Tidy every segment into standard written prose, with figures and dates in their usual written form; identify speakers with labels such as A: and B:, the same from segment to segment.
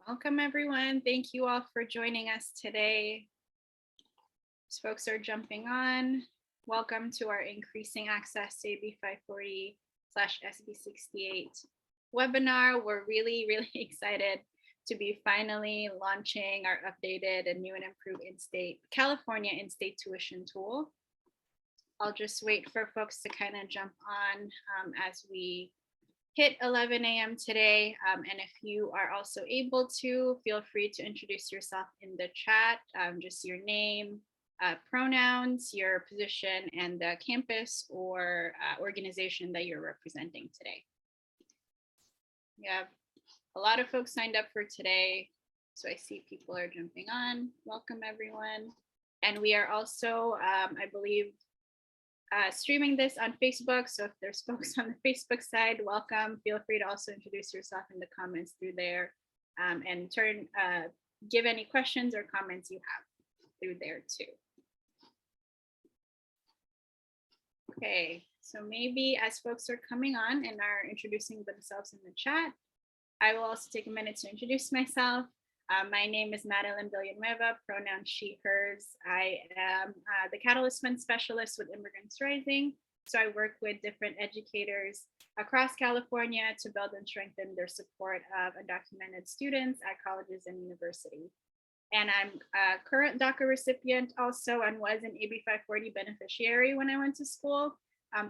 A: Welcome, everyone. Thank you all for joining us today. As folks are jumping on, welcome to our Increasing Access to AB 540/SB 68 webinar. We're really excited to be finally launching our updated and new and improved California in-state tuition tool. I'll just wait for folks to kind of jump on as we hit 11 a.m. today. And if you are also able to, feel free to introduce yourself in the chat, just your name, pronouns, your position, and the campus or organization that you're representing today. We have a lot of folks signed up for today, so I see people are jumping on. Welcome, everyone. And we are also, I believe, streaming this on Facebook. So if there's folks on the Facebook side, welcome. Feel free to also introduce yourself in the comments through there and give any questions or comments you have through there too. Okay, so maybe as folks are coming on and are introducing themselves in the chat, I will also take a minute to introduce myself. My name is Madeline Villanueva, pronoun she, hers. I am the Catalyst Fund Specialist with Immigrants Rising. So I work with different educators across California to build and strengthen their support of undocumented students at colleges and universities. And I'm a current DACA recipient also, and was an AB 540 beneficiary when I went to school.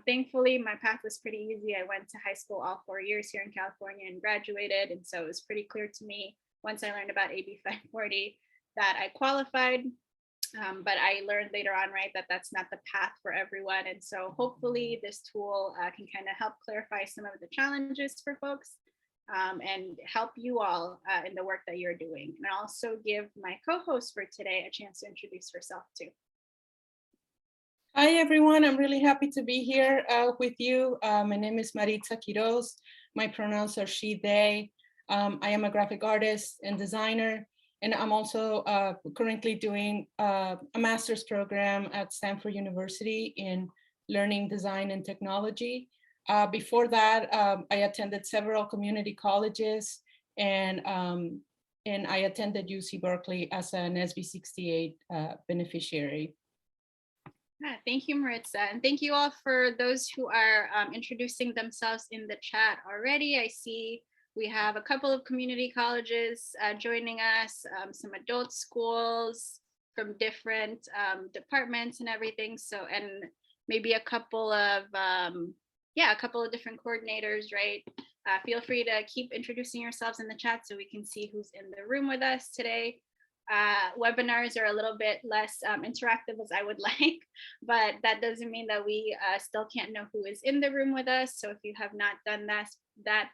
A: Thankfully, my path was pretty easy. I went to high school all 4 years here in California and graduated. And so it was pretty clear to me once I learned about AB 540 that I qualified, but I learned later on, right, that that's not the path for everyone. And so hopefully this tool can kind of help clarify some of the challenges for folks and help you all in the work that you're doing. And also give my co-host for today a chance to introduce herself too.
B: Hi, everyone. I'm really happy to be here with you. My name is Maritza Quiroz. My pronouns are she, they. I am a graphic artist and designer, and I'm also currently doing a master's program at Stanford University in learning, design, and technology. Before that, I attended several community colleges, and I attended UC Berkeley as an SB 68 beneficiary.
A: Thank you, Maritza. And thank you all for those who are introducing themselves in the chat already. I see we have a couple of community colleges joining us, some adult schools from different departments and everything. So, and maybe a couple of, a couple of different coordinators, right? Feel free to keep introducing yourselves in the chat so we can see who's in the room with us today. Webinars are a little bit less interactive as I would like, but that doesn't mean that we still can't know who is in the room with us. So if you have not done that,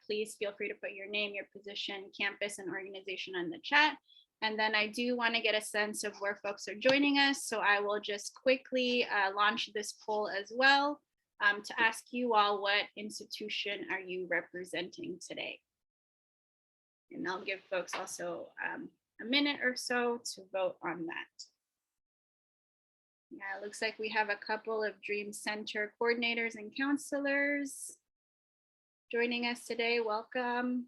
A: please feel free to put your name, your position, campus, and organization on the chat. And then I do want to get a sense of where folks are joining us. So I will just quickly launch this poll as well to ask you all, what institution are you representing today? And I'll give folks also a minute or so to vote on that. Yeah, it looks like we have a couple of Dream Center coordinators and counselors joining us today. Welcome.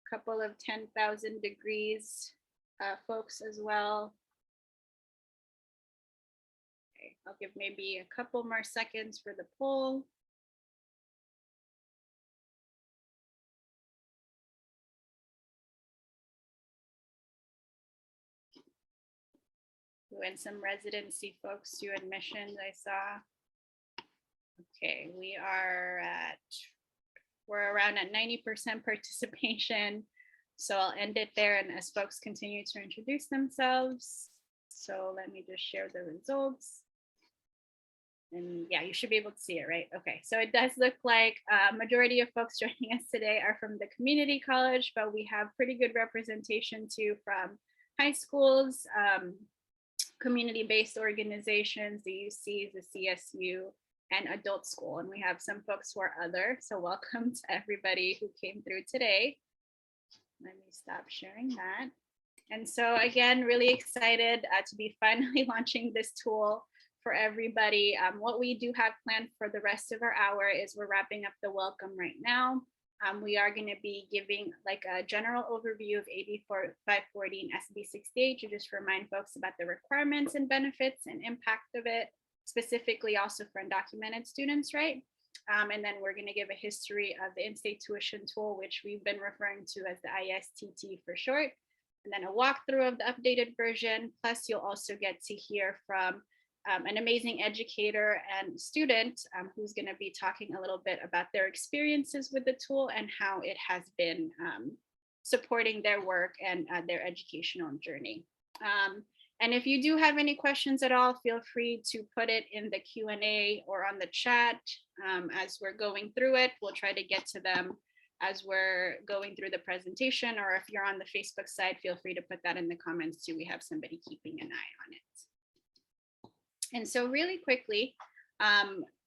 A: A couple of 10,000 degrees folks as well. Okay, I'll give maybe a couple more seconds for the poll. And some residency folks do admissions, I saw. Okay, we're around at 90% participation. So I'll end it there, and as folks continue to introduce themselves. So let me just share the results. And yeah, you should be able to see it, right? Okay, so it does look like a majority of folks joining us today are from the community college, but we have pretty good representation too from high schools, community-based organizations, the UCs, the CSU, and adult school. And we have some folks who are other. So welcome to everybody who came through today. Let me stop sharing that. And so again, really excited to be finally launching this tool for everybody. What we do have planned for the rest of our hour is we're wrapping up the welcome right now. We are going to be giving like a general overview of AB 540 and SB 68 to just remind folks about the requirements and benefits and impact of it, specifically also for undocumented students, right? And then we're going to give a history of the in-state tuition tool, which we've been referring to as the ISTT for short, and then a walkthrough of the updated version. Plus, you'll also get to hear from an amazing educator and student who's going to be talking a little bit about their experiences with the tool and how it has been supporting their work and their educational journey. And if you do have any questions at all, feel free to put it in the Q&A or on the chat as we're going through it. We'll try to get to them as we're going through the presentation, or if you're on the Facebook side, feel free to put that in the comments too. We have somebody keeping an eye on it. And so really quickly,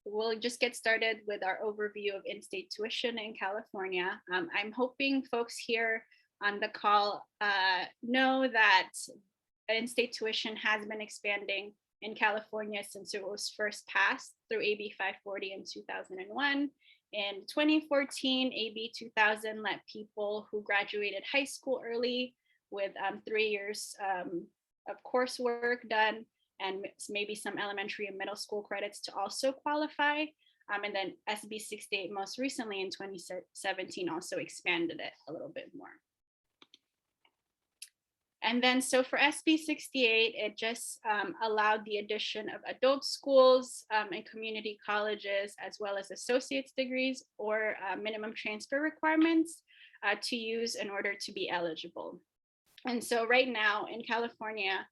A: we'll just get started with our overview of in-state tuition in California. I'm hoping folks here on the call know that in-state tuition has been expanding in California since it was first passed through AB 540 in 2001. In 2014, AB 2000 let people who graduated high school early with 3 years of coursework done and maybe some elementary and middle school credits to also qualify. And then SB 68 most recently in 2017 also expanded it a little bit more. And then so for SB 68, it just allowed the addition of adult schools and community colleges, as well as associate's degrees or minimum transfer requirements to use in order to be eligible. And so right now in California,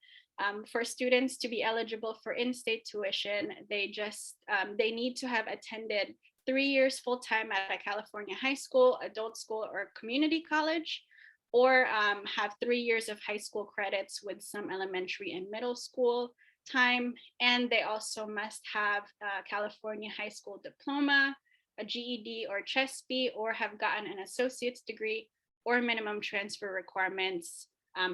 A: for students to be eligible for in-state tuition, they need to have attended 3 years full-time at a California high school, adult school, or community college, or have 3 years of high school credits with some elementary and middle school time. And they also must have a California high school diploma, a GED or CHESP, or have gotten an associate's degree or minimum transfer requirements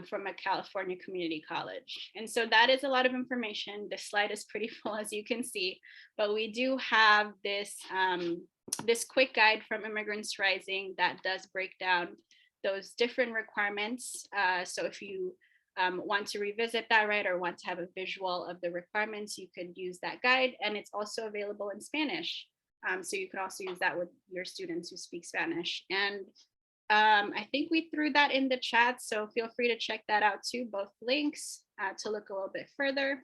A: from a California community college. And so that is a lot of information. This slide is pretty full, as you can see, but we do have this, this quick guide from Immigrants Rising that does break down those different requirements. So if you want to revisit that, right, or want to have a visual of the requirements, you could use that guide. And it's also available in Spanish. So you could also use that with your students who speak Spanish. And I think we threw that in the chat, so feel free to check that out too, both links to look a little bit further.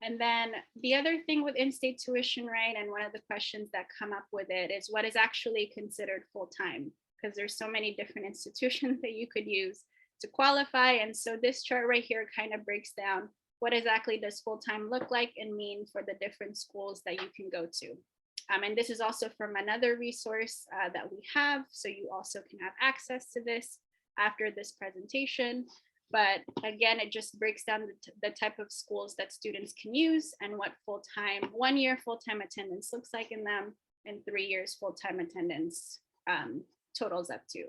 A: And then the other thing with in-state tuition, right, and one of the questions that come up with it is what is actually considered full-time, because there's so many different institutions that you could use to qualify. And so this chart right here kind of breaks down what exactly does full-time look like and mean for the different schools that you can go to. And this is also from another resource that we have, so you also can have access to this after this presentation. But again, it just breaks down the type of schools that students can use and what full-time, 1 year full-time attendance looks like in them, and 3 years full-time attendance totals up to.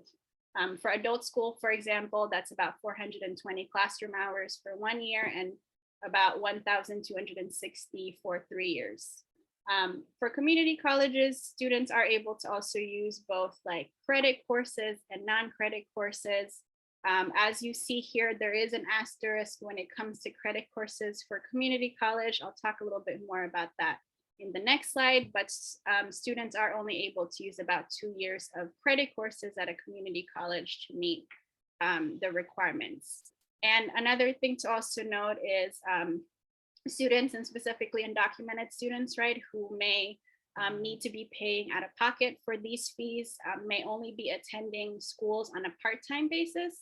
A: For adult school, for example, that's about 420 classroom hours for 1 year and about 1,260 for 3 years. For community colleges, students are able to also use both like credit courses and non-credit courses. As you see here, there is an asterisk when it comes to credit courses for community college. I'll talk a little bit more about that in the next slide, but students are only able to use about 2 years of credit courses at a community college to meet the requirements. And another thing to also note is students, and specifically undocumented students, right, who may need to be paying out of pocket for these fees may only be attending schools on a part-time basis.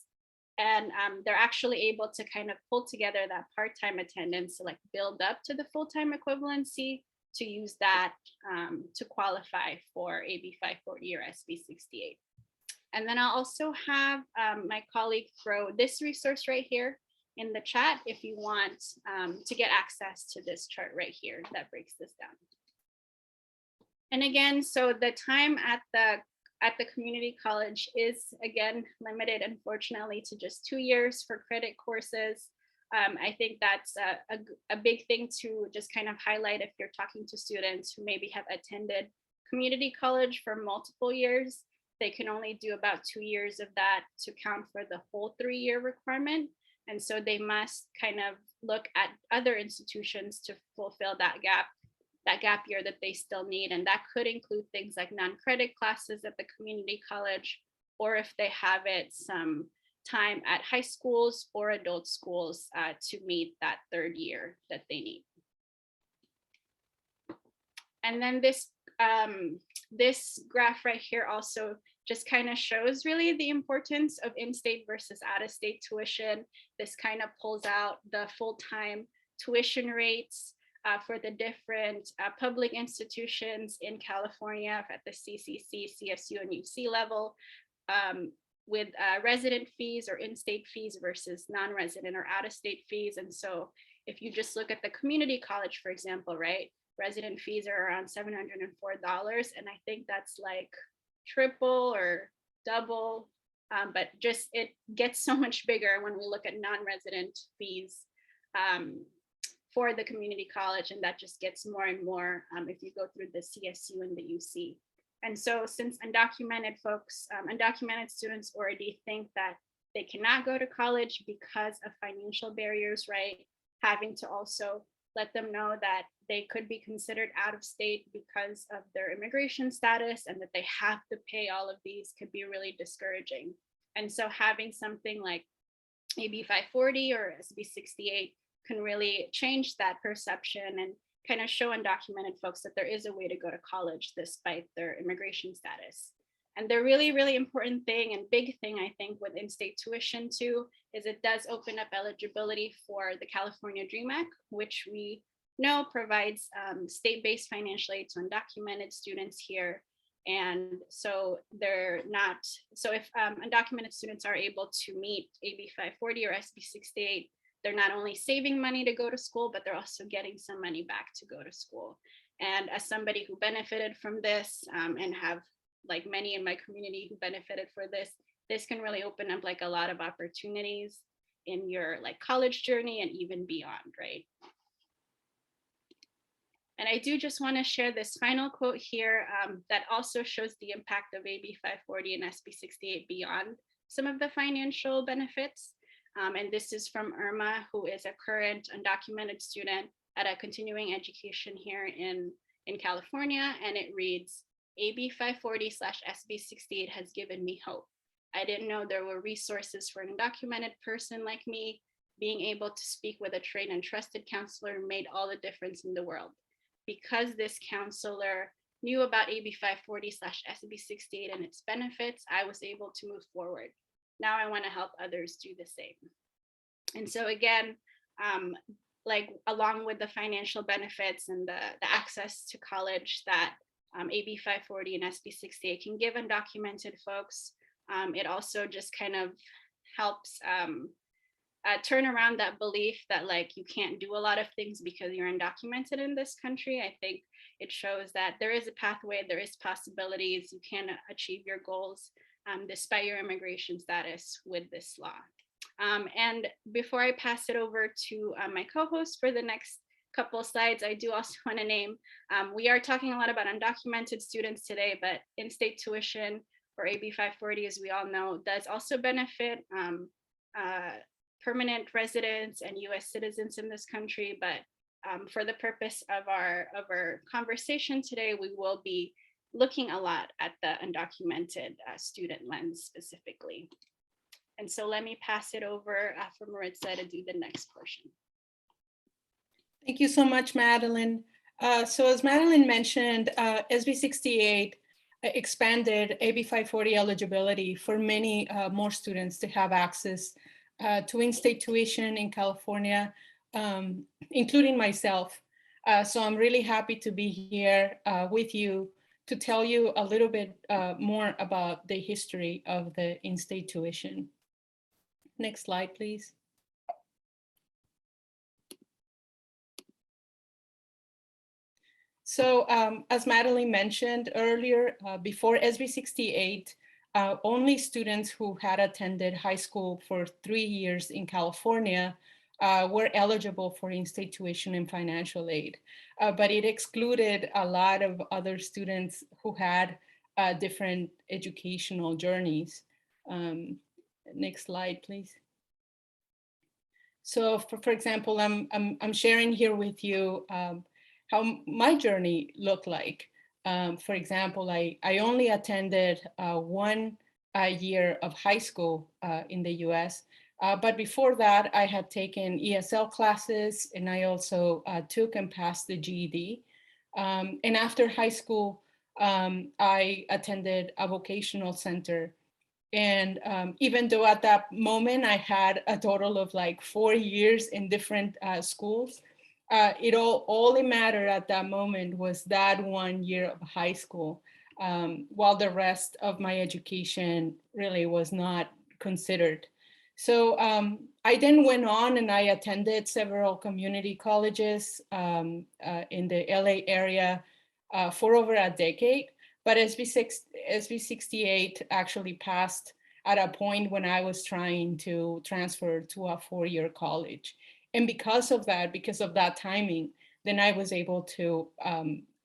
A: And they're actually able to kind of pull together that part-time attendance to like build up to the full-time equivalency to use that to qualify for AB 540 or SB 68. And then I'll also have my colleague throw this resource right here in the chat if you want to get access to this chart right here that breaks this down. And again, so the time at the community college is again limited, unfortunately, to just 2 years for credit courses. I think that's a big thing to just kind of highlight if you're talking to students who maybe have attended community college for multiple years. they can only do about 2 years of that to count for the whole 3-year requirement. And so they must kind of look at other institutions to fulfill that gap year that they still need. And that could include things like non-credit classes at the community college, or if they have it some time at high schools or adult schools to meet that 3rd year that they need. And then this graph right here also just kind of shows really the importance of in-state versus out-of-state tuition. This kind of pulls out the full-time tuition rates for the different public institutions in California at the CCC, CSU, and UC level, with resident fees or in-state fees versus non-resident or out-of-state fees. And so if you just look at the community college, for example, right, resident fees are around $704. And I think that's like triple or double, but just it gets so much bigger when we look at non-resident fees for the community college, and that just gets more and more if you go through the CSU and the UC. And so since undocumented folks, undocumented students already think that they cannot go to college because of financial barriers, right? Having to also let them know that they could be considered out of state because of their immigration status and that they have to pay all of these could be really discouraging. And so having something like AB 540 or SB 68 can really change that perception and kind of show undocumented folks that there is a way to go to college despite their immigration status. And the really, really important thing and big thing, I think, with in-state tuition too, is it does open up eligibility for the California DREAM Act, which we know provides state-based financial aid to undocumented students here. And so they're not, so if undocumented students are able to meet AB 540 or SB 68, they're not only saving money to go to school, but they're also getting some money back to go to school. And as somebody who benefited from this and have like many in my community who benefited for this can really open up like a lot of opportunities in your like college journey and even beyond, right? And I do just want to share this final quote here that also shows the impact of AB 540 and SB 68 beyond some of the financial benefits. And this is from Irma, who is a current undocumented student at a continuing education here in California. And it reads, AB 540/SB 68 has given me hope. I didn't know there were resources for an undocumented person like me. Being able to speak with a trained and trusted counselor made all the difference in the world. Because this counselor knew about AB 540/SB 68 and its benefits, I was able to move forward. Now I want to help others do the same. And so again, like along with the financial benefits and the access to college that AB 540 and SB 68 can give undocumented folks, it also just kind of helps turn around that belief that like you can't do a lot of things because you're undocumented in this country. I think it shows that there is a pathway, there is possibilities, you can achieve your goals despite your immigration status with this law. And before I pass it over to my co-host for the next couple of slides, I do also want to name, we are talking a lot about undocumented students today, but in-state tuition or AB 540, as we all know, does also benefit permanent residents and US citizens in this country. But for the purpose of our conversation today, we will be looking a lot at the undocumented student lens specifically. And so let me pass it over for Maritza to do the next portion.
B: Thank you so much, Madeline. So as Madeline mentioned, SB 68 expanded AB 540 eligibility for many more students to have access to in-state tuition in California, including myself. So I'm really happy to be here with you to tell you a little bit more about the history of the in-state tuition. Next slide, please. So as Madeline mentioned earlier, before SB 68, only students who had attended high school for 3 years in California were eligible for in-state tuition and financial aid. But it excluded a lot of other students who had different educational journeys. Next slide, please. So for example, I'm sharing here with you how my journey looked like. For example, I only attended one year of high school in the US. But before that, I had taken ESL classes, and I also took and passed the GED. And after high school, I attended a vocational center. And even though at that moment I had a total of like 4 years in different schools, it all it mattered at that moment was that 1 year of high school, while the rest of my education really was not considered. So I then went on and I attended several community colleges in the LA area for over a decade. But SB68 actually passed at a point when I was trying to transfer to a 4-year college. And because of that timing, then I was able to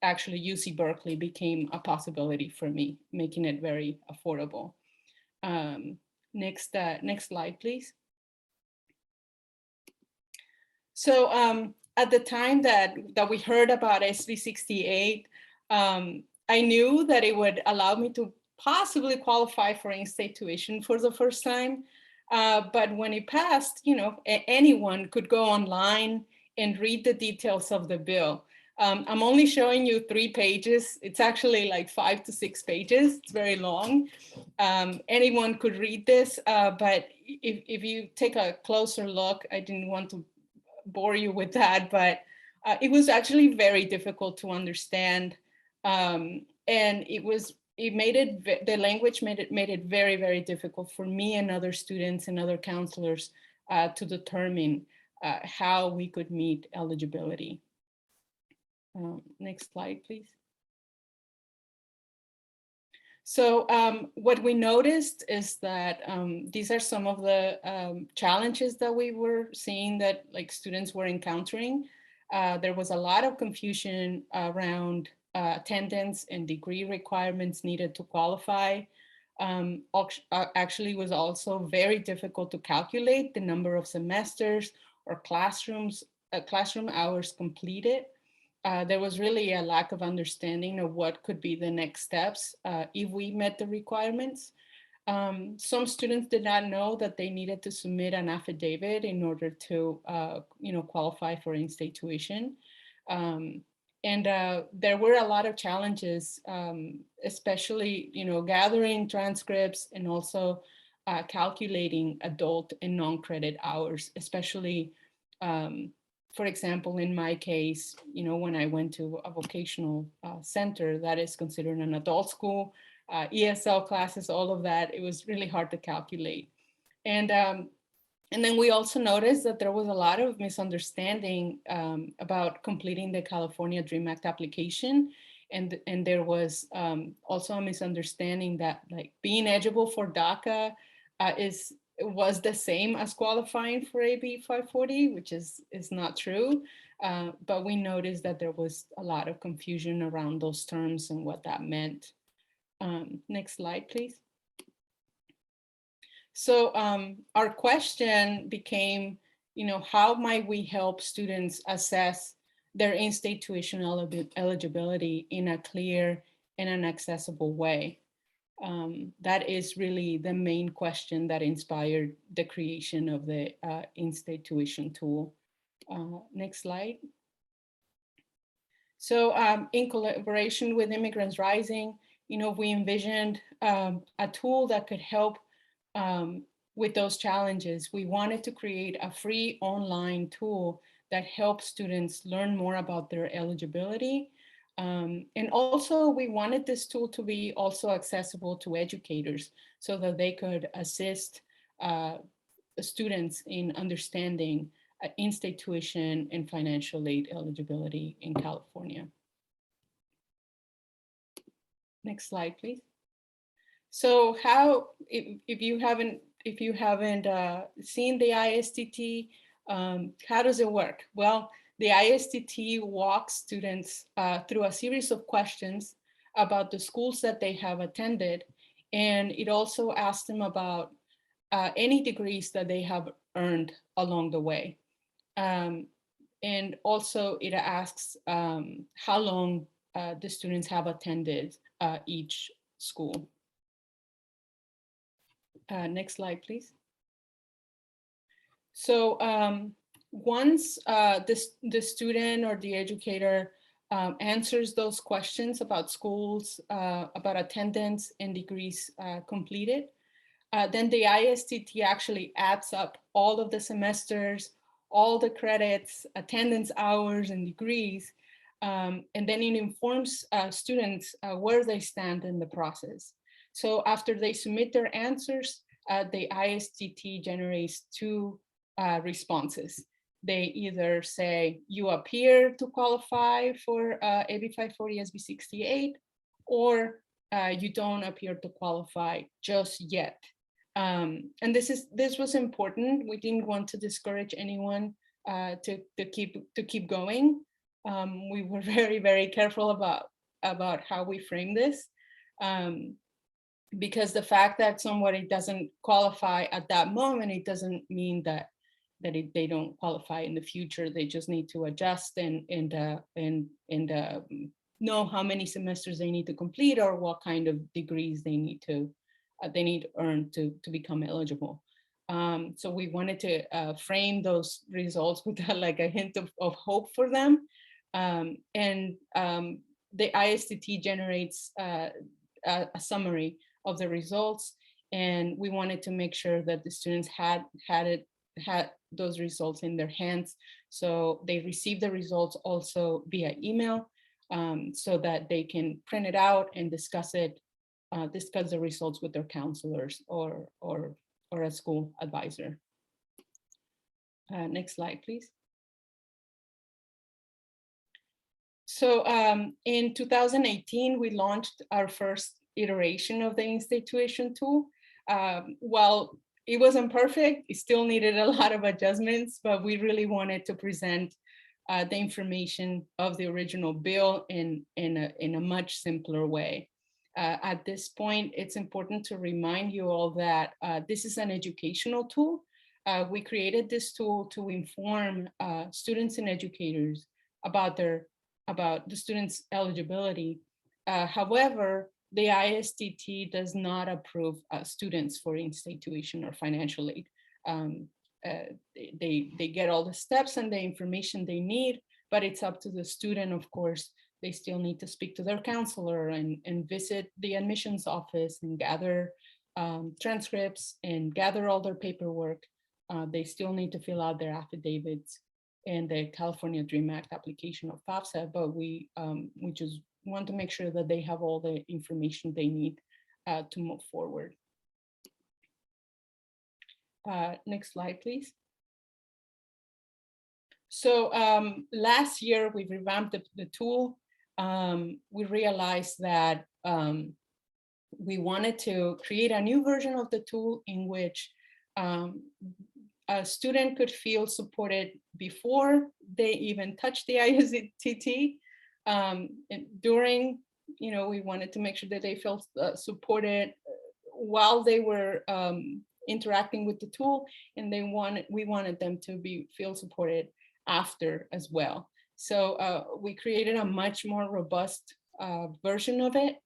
B: actually UC Berkeley became a possibility for me, making it very affordable. Next slide, please. So at the time that we heard about SB68, I knew that it would allow me to possibly qualify for in-state tuition for the first time. But when it passed, anyone could go online and read the details of the bill. I'm only showing you 3 pages. It's actually like 5 to 6 pages. It's very long. Anyone could read this, but if you take a closer look, I didn't want to bore you with that, but it was actually very difficult to understand. And the language made it very, very difficult for me and other students and other counselors to determine how we could meet eligibility. Next slide, please. So what we noticed is that these are some of the challenges that we were seeing that like students were encountering. There was a lot of confusion around attendance and degree requirements needed to qualify. Actually was also very difficult to calculate the number of semesters or classroom hours completed. There was really a lack of understanding of what could be the next steps if we met the requirements. Some students did not know that they needed to submit an affidavit in order to qualify for in-state tuition. And there were a lot of challenges, especially gathering transcripts and also calculating adult and non-credit hours, especially for example, in my case, when I went to a vocational center that is considered an adult school, ESL classes, all of that, it was really hard to calculate. And then we also noticed that there was a lot of misunderstanding about completing the California DREAM Act application. And there was also a misunderstanding that like being eligible for DACA was the same as qualifying for AB 540, which is not true. But we noticed that there was a lot of confusion around those terms and what that meant. Next slide, please. So our question became, how might we help students assess their in-state tuition eligibility in a clear and an accessible way? That is really the main question that inspired the creation of the in-state tuition tool. Next slide. So in collaboration with Immigrants Rising, we envisioned a tool that could help with those challenges. We wanted to create a free online tool that helps students learn more about their eligibility. And also we wanted this tool to be also accessible to educators so that they could assist students in understanding in-state tuition and financial aid eligibility in California. Next slide, please. So how, if you haven't seen the ISTT, how does it work? Well, the ISTT walks students through a series of questions about the schools that they have attended. And it also asks them about any degrees that they have earned along the way. And also it asks how long the students have attended each school. Next slide, please. So once the student or the educator answers those questions about schools, about attendance and degrees completed, then the ISTT actually adds up all of the semesters, all the credits, attendance hours and degrees, and then it informs students where they stand in the process. So after they submit their answers, the ISTT generates two responses. They either say you appear to qualify for AB 540 SB 68, or you don't appear to qualify just yet. And this was important. We didn't want to discourage anyone to keep going. We were very, very careful about how we frame this, because the fact that somebody doesn't qualify at that moment, it doesn't mean that they don't qualify in the future. They just need to adjust and know how many semesters they need to complete or what kind of degrees they need to earn to become eligible. So we wanted to frame those results with like a hint of hope for them. And the ISTT generates a summary of the results, and we wanted to make sure that the students had those results in their hands. So they receive the results also via email, so that they can print it out and discuss the results with their counselors or a school advisor. Next slide, please. So in 2018, we launched our first iteration of the InState tuition tool. While it wasn't perfect, it still needed a lot of adjustments, but we really wanted to present the information of the original bill in a much simpler way. At this point, it's important to remind you all that this is an educational tool. We created this tool to inform students and educators about the students' eligibility. However, the ISTT does not approve students for in-state tuition or financial aid. They get all the steps and the information they need, but it's up to the student, of course. They still need to speak to their counselor and visit the admissions office and gather transcripts and gather all their paperwork. They still need to fill out their affidavits and the California DREAM Act application of FAFSA, but we just want to make sure that they have all the information they need to move forward. Next slide, please. So last year we revamped the tool. We realized that we wanted to create a new version of the tool in which a student could feel supported before they even touch the ISTT. And during, we wanted to make sure that they felt supported while they were interacting with the tool, and we wanted them to feel supported after as well. So we created a much more robust version of it.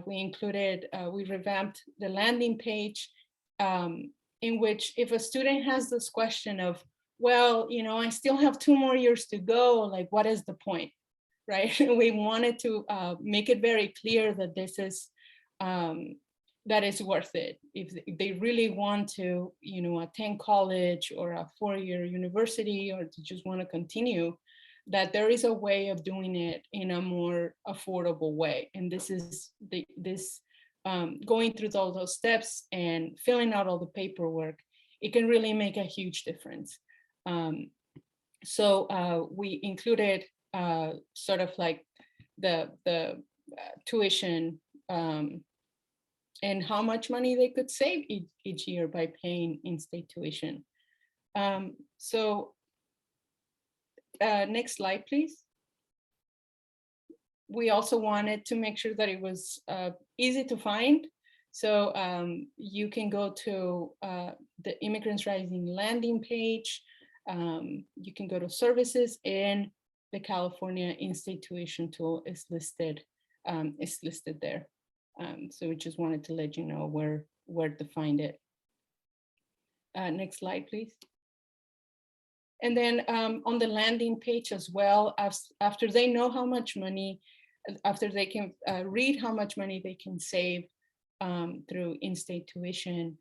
B: We revamped the landing page, in which if a student has this question of, well, I still have 2 more years to go, like, what is the point, right? We wanted to make it very clear that this is, that it's worth it. If they really want to, attend college or a 4-year university, or to just want to continue, that there is a way of doing it in a more affordable way. And this is going through all those steps and filling out all the paperwork, it can really make a huge difference. So we included sort of like the tuition and how much money they could save each year by paying in-state tuition. So next slide, please. we also wanted to make sure that it was easy to find. So you can go to the Immigrants Rising landing page. You can go to services, and the California InState tuition tool is listed there. So we just wanted to let you know where to find it. Next slide, please. And then on the landing page as well, after they know how much money, after they can read how much money they can save through in-state tuition,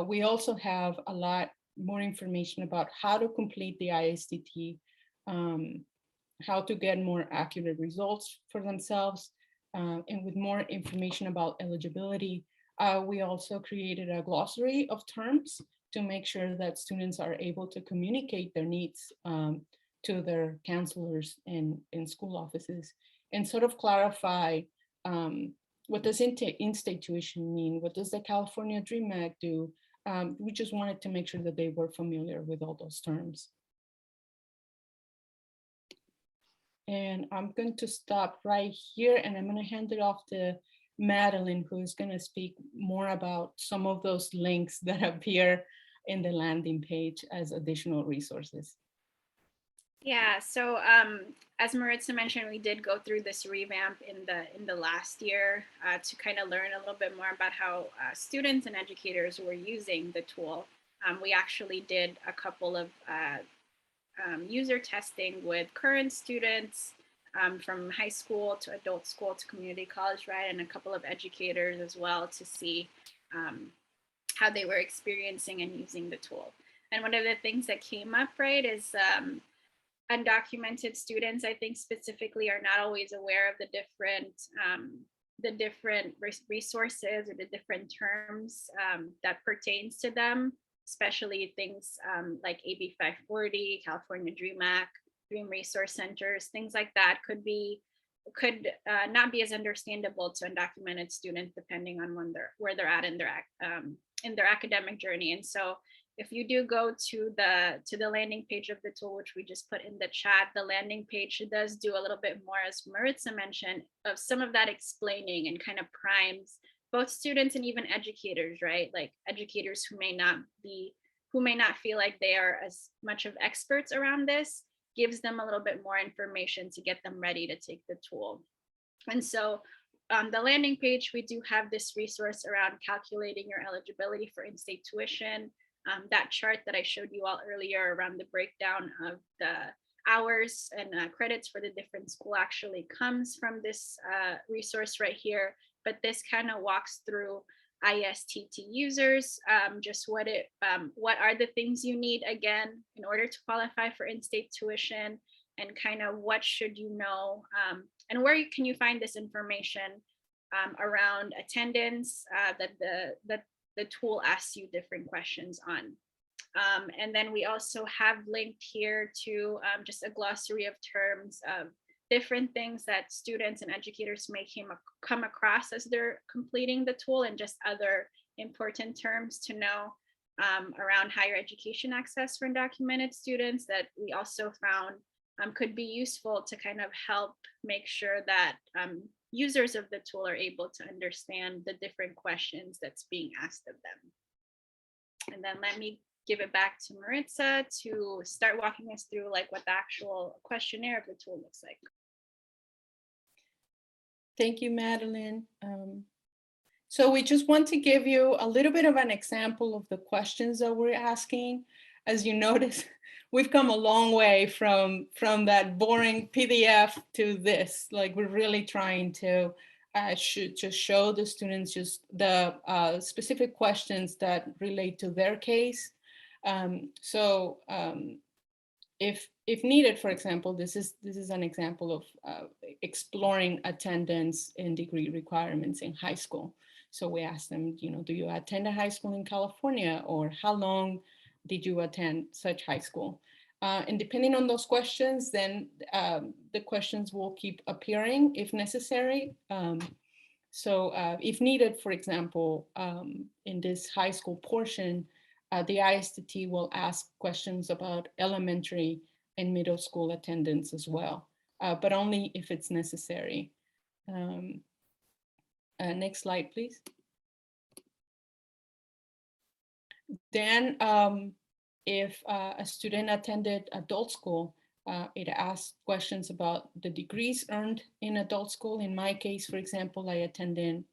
B: we also have a lot more information about how to complete the ISTT, how to get more accurate results for themselves, and with more information about eligibility. We also created a glossary of terms to make sure that students are able to communicate their needs to their counselors in school offices, and sort of clarify what does in-state tuition mean? What does the California Dream Act do? We just wanted to make sure that they were familiar with all those terms. And I'm going to stop right here, and I'm going to hand it off to Madeline, who is going to speak more about some of those links that appear in the landing page as additional resources.
A: Yeah, so as Maritza mentioned, we did go through this revamp in the last year to kind of learn a little bit more about how students and educators were using the tool. We actually did a couple of user testing with current students from high school to adult school to community college, right? And a couple of educators as well to see how they were experiencing and using the tool. And one of the things that came up, right, is undocumented students, I think specifically, are not always aware of the different resources or the different terms that pertains to them, especially things like AB 540, California Dream Act, Dream Resource Centers, things like that could not be as understandable to undocumented students depending on where they're at in their academic journey. And so if you do go to the landing page of the tool, which we just put in the chat, the landing page does do a little bit more, as Maritza mentioned, of some of that explaining, and kind of primes both students and even educators, right? Like educators who may not feel like they are as much of experts around this, gives them a little bit more information to get them ready to take the tool. And so on the landing page, we do have this resource around calculating your eligibility for in-state tuition. That chart that I showed you all earlier around the breakdown of the hours and credits for the different school actually comes from this resource right here. But this kind of walks through ISTT users, just what are the things you need again in order to qualify for in-state tuition, and kind of what should you know, and where can you find this information around attendance that the tool asks you different questions on. And then we also have linked here to just a glossary of terms of different things that students and educators may come across as they're completing the tool, and just other important terms to know around higher education access for undocumented students that we also found could be useful to kind of help make sure that users of the tool are able to understand the different questions that's being asked of them. And then let me give it back to Maritza to start walking us through like what the actual questionnaire of the tool looks like.
B: Thank you, Madeline. So we just want to give you a little bit of an example of the questions that we're asking. As you notice, we've come a long way from that boring PDF to this. Like, we're really trying to just show the students just the specific questions that relate to their case. If needed, for example, this is an example of exploring attendance and degree requirements in high school. So we asked them, do you attend a high school in California, or how long did you attend such high school? And depending on those questions, then the questions will keep appearing if necessary. If needed, for example, in this high school portion, the ISTT will ask questions about elementary and middle school attendance as well, but only if it's necessary. Next slide, please. Then if a student attended adult school, it asks questions about the degrees earned in adult school. In my case, for example, I attended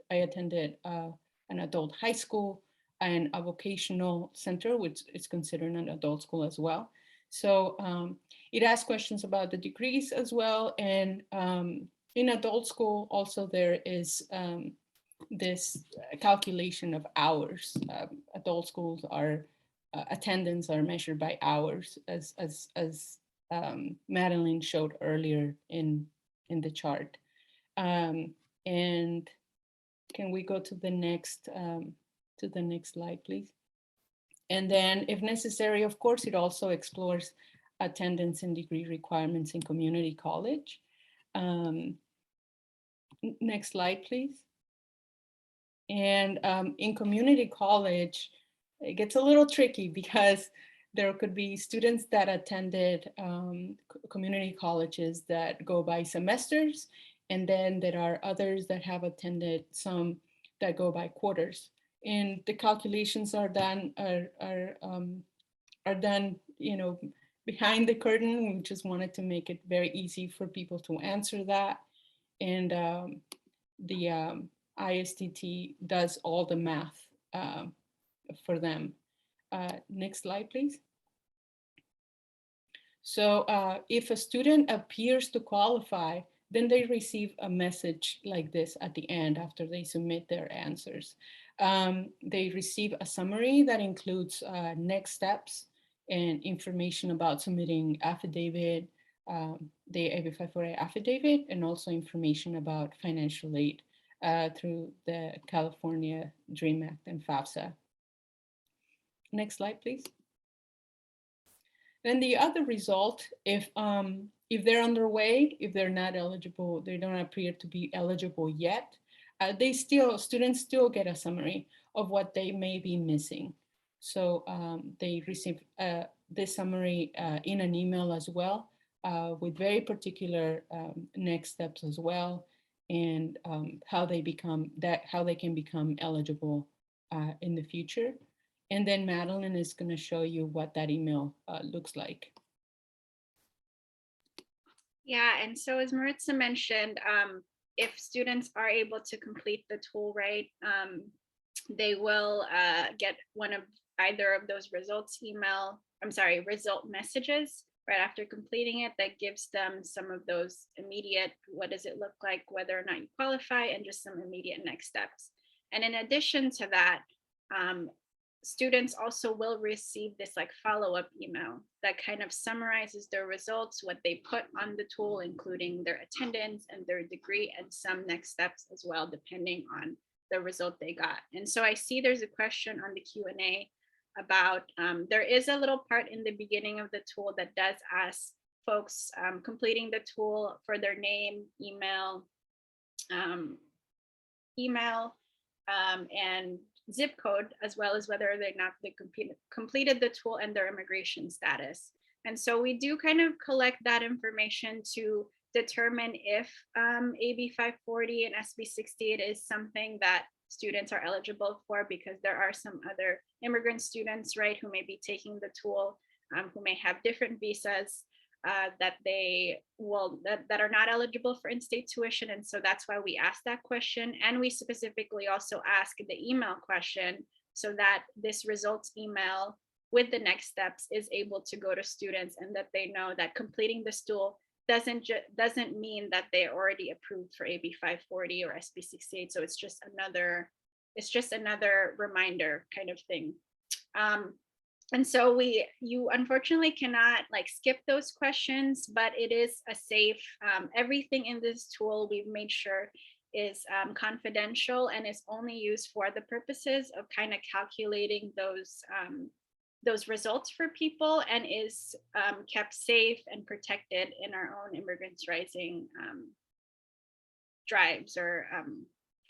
B: an adult high school and a vocational center, which is considered an adult school as well. So it asks questions about the degrees as well. And in adult school, also there is this calculation of hours. Adult schools are attendance are measured by hours, as Madeline showed earlier in the chart. And can we go to the next slide, please? And then, if necessary, of course, it also explores attendance and degree requirements in community college. Next slide, please. And in community college, it gets a little tricky because there could be students that attended community colleges that go by semesters, and then there are others that have attended some that go by quarters. And the calculations are done behind the curtain. We just wanted to make it very easy for people to answer that. And the ISTT does all the math for them. Next slide, please. So if a student appears to qualify, then they receive a message like this at the end after they submit their answers. They receive a summary that includes next steps and information about submitting affidavit, the AB 540 affidavit, and also information about financial aid through the California DREAM Act and FAFSA. Next slide, please. Then the other result, if they're underway, if they're not eligible, they don't appear to be eligible yet, students still get a summary of what they may be missing. So they receive this summary in an email as well, with very particular next steps as well, and how they can become eligible in the future. And then Madeline is going to show you what that email looks like.
A: Yeah, and so as Maritza mentioned, if students are able to complete the tool right, they will get one of either of those result messages right after completing it that gives them some of those immediate, what does it look like, whether or not you qualify, and just some immediate next steps. And in addition to that, students also will receive this like follow-up email that kind of summarizes their results, what they put on the tool, including their attendance and their degree, and some next steps as well, depending on the result they got. And so I see there's a question on the Q&A about, there is a little part in the beginning of the tool that does ask folks completing the tool for their name, email, and zip code, as well as whether or not they completed the tool and their immigration status. And so we do kind of collect that information to determine if AB 540 and SB 68 is something that students are eligible for, because there are some other immigrant students, right, who may be taking the tool, who may have different visas that are not eligible for in-state tuition. And so that's why we ask that question. And we specifically also ask the email question so that this results email with the next steps is able to go to students, and that they know that completing this tool doesn't mean that they're already approved for AB 540 or SB 68. So it's just another reminder kind of thing. And so you unfortunately cannot like skip those questions, but it is a safe, everything in this tool we've made sure is confidential and is only used for the purposes of kind of calculating those results for people, and is kept safe and protected in our own Immigrants Rising drives, or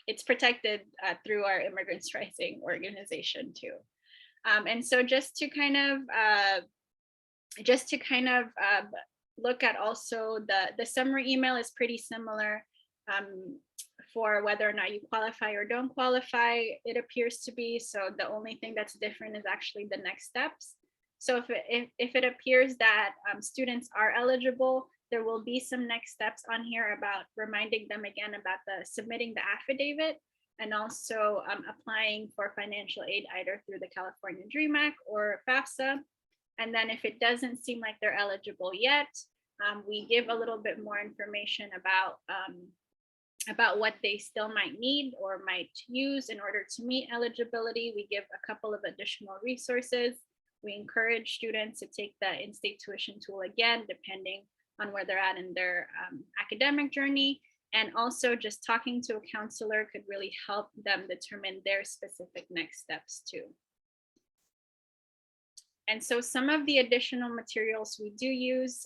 A: it's protected through our Immigrants Rising organization too. And so just to kind of look at also the summary email is pretty similar. for whether or not you qualify or don't qualify, it appears to be. So the only thing that's different is actually the next steps. So if it appears that students are eligible, there will be some next steps on here about reminding them again about submitting the affidavit, and also applying for financial aid either through the California DREAM Act or FAFSA. And then if it doesn't seem like they're eligible yet, we give a little bit more information about what they still might need or might use in order to meet eligibility. We give a couple of additional resources. We encourage students to take the InState tuition tool again, depending on where they're at in their academic journey. And also just talking to a counselor could really help them determine their specific next steps too. And so some of the additional materials we do use,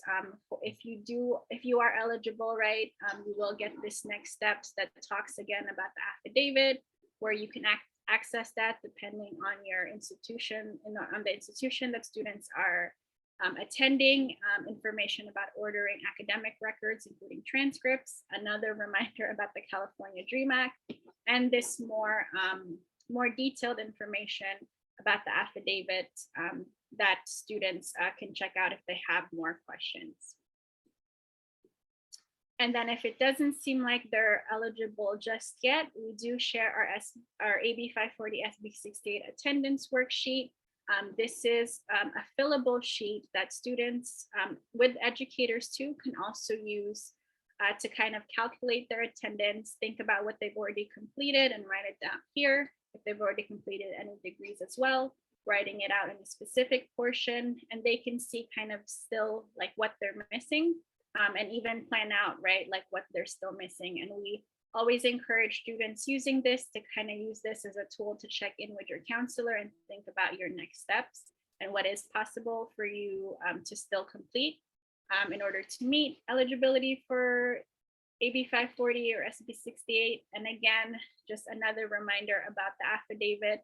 A: if you are eligible, right, you will get this next steps that talks again about the affidavit, where you can access that depending on your institution, on the institution that students are attending, information about ordering academic records, including transcripts, another reminder about the California DREAM Act, and this more detailed information about the affidavit that students can check out if they have more questions. And then if it doesn't seem like they're eligible just yet, we do share our AB 540 SB 68 attendance worksheet. This is a fillable sheet that students with educators too can also use to kind of calculate their attendance, think about what they've already completed and write it down here. If they've already completed any degrees as well, writing it out in a specific portion, and they can see kind of still like what they're missing, and even plan out, right, like what they're still missing. And we always encourage students using this to kind of use this as a tool to check in with your counselor and think about your next steps and what is possible for you to still complete in order to meet eligibility for AB 540 or SB 68. And again, just another reminder about the affidavit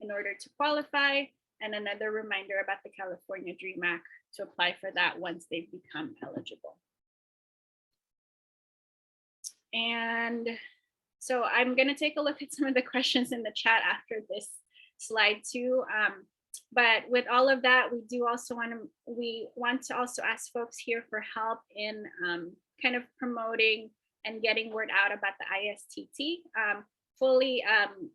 A: in order to qualify, and another reminder about the California DREAM Act to apply for that once they've become eligible. And so I'm going to take a look at some of the questions in the chat after this slide too. But with all of that, we want to also ask folks here for help in kind of promoting and getting word out about the ISTT. Fully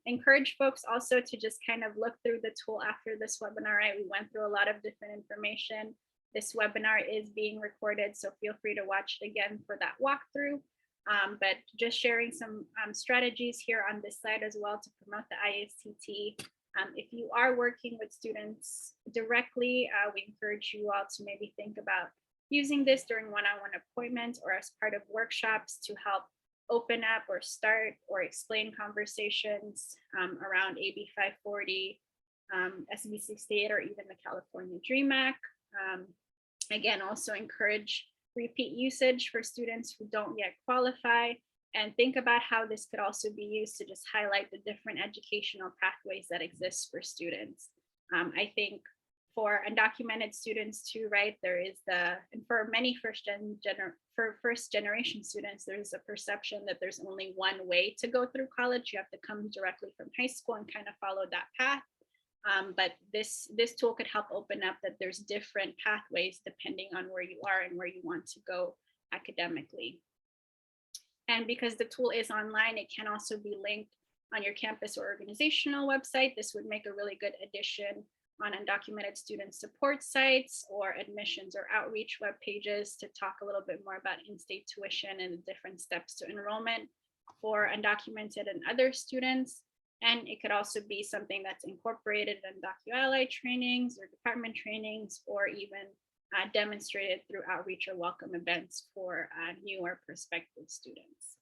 A: encourage folks also to just kind of look through the tool after this webinar, right? We went through a lot of different information. This webinar is being recorded, so feel free to watch it again for that walkthrough. But just sharing some strategies here on this side as well to promote the ISTT. If you are working with students directly, we encourage you all to maybe think about using this during one-on-one appointments or as part of workshops to help open up or start or explain conversations around AB 540, SB 68, or even the California DREAM Act. Again, also encourage repeat usage for students who don't yet qualify, and think about how this could also be used to just highlight the different educational pathways that exist for students. I think for undocumented students too, right, there is and for many first generation students, there's a perception that there's only one way to go through college. You have to come directly from high school and kind of follow that path. But this tool could help open up that there's different pathways depending on where you are and where you want to go academically. And because the tool is online, it can also be linked on your campus or organizational website. This would make a really good addition on undocumented student support sites or admissions or outreach web pages to talk a little bit more about in-state tuition and the different steps to enrollment for undocumented and other students. And it could also be something that's incorporated in DocuAlly trainings or department trainings, or even demonstrated through outreach or welcome events for new or prospective students.